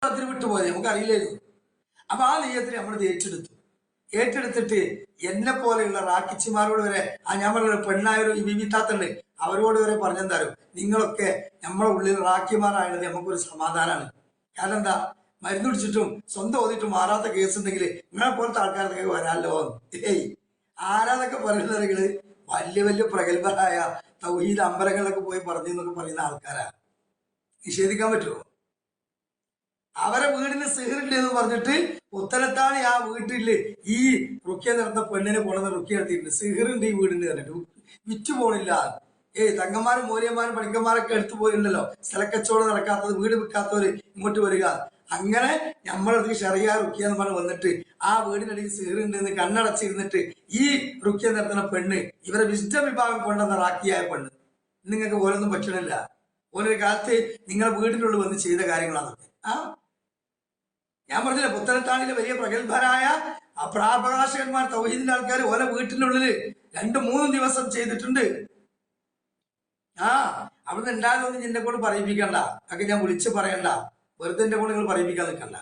അതിന് വിട്ടുപോയത് നമുക്ക് അറിയില്ലായിരുന്നു. അപ്പൊ ആ നെയ്യത്തിന് നമ്മൾ ഏറ്റെടുത്തിട്ട് എന്നെ പോലെയുള്ള റാക്കിച്ചിമാരോട് വരെ ഞാൻ പറഞ്ഞ പെണ്ണായൊരു വിവിത്താത്തുണ്ട്, അവരോട് വരെ പറഞ്ഞെന്താരും, നിങ്ങളൊക്കെ നമ്മളെ ഉള്ളിൽ റാക്കിമാരായത് നമുക്കൊരു സമാധാനമാണ്. കാരണം എന്താ, മരുന്ന് പിടിച്ചിട്ടും സ്വന്തം ഓതിട്ടും മാറാത്ത കേസ് ഉണ്ടെങ്കിൽ നിങ്ങളെ പോലത്തെ ആൾക്കാരൊക്കെ വരാമല്ലോ. ഏയ് ആരാന്നൊക്കെ പറയുന്നവര് വലിയ വലിയ പ്രഗത്ഭരായ തൗഹീദ് അമ്പലങ്ങളിലൊക്കെ പോയി പറഞ്ഞു എന്നൊക്കെ പറയുന്ന ആൾക്കാരാ. നിഷേധിക്കാൻ പറ്റുമോ? അവരെ വീടിന് സിഹറുണ്ട് എന്ന് പറഞ്ഞിട്ട് ഉത്തരത്താണ് ആ വീട്ടില് ഈ റുക്കിയ നടന്ന പെണ്ണിനെ കൊണ്ടുവന്ന റുക്കിയ നടത്തിയിട്ടുണ്ട്. സിഹറുണ്ട് ഈ വീടിന് പറഞ്ഞിട്ട് വിറ്റു പോണില്ല. തങ്ങന്മാരും മൂല്യന്മാരും പണിക്കന്മാരൊക്കെ എടുത്തു പോയിട്ടുണ്ടല്ലോ, സ്ഥലക്കച്ചവടം നടക്കാത്തത്, വീട് വിൽക്കാത്തവര് ഇങ്ങോട്ട് വരിക. അങ്ങനെ നമ്മളടുത്ത് ഷെറിയ റുക്കിയ എന്ന് പറഞ്ഞ് വന്നിട്ട് ആ വീടിനടിയിൽ സിഹറുണ്ട് എന്ന് കണ്ണടച്ചിരുന്നിട്ട് ഈ റുക്കിയ നടത്തുന്ന പെണ്ണ് ഇവരെ വിശുദ്ധ വിഭാഗം കൊണ്ടുവന്ന റാക്കിയായ പെണ്ണ്. നിങ്ങൾക്ക് ഓരോന്നും പറ്റണില്ല. ഓരോ കാലത്ത് നിങ്ങളെ വീടിനുള്ളിൽ വന്ന് ചെയ്ത കാര്യങ്ങളാണ്. ഞാൻ പറഞ്ഞില്ല, പുത്തനത്താണിലെ വലിയ പ്രഗത്ഭരായ പ്രാപകാശകന്മാർ തൗഹീദിന്റെ ആൾക്കാർ ഓരോ വീട്ടിനുള്ളില് 2-3 ദിവസം ചെയ്തിട്ടുണ്ട്. അവിടുന്ന് ഉണ്ടാകുന്നൊന്നും എന്നെ കൊണ്ട് പറയിപ്പിക്കണ്ട, ഒക്കെ ഞാൻ വിളിച്ച് പറയണ്ട, വെറുതെ എന്റെ കൊണ്ട് നിങ്ങൾ പറയിപ്പിക്കാൻ നിൽക്കണ്ട.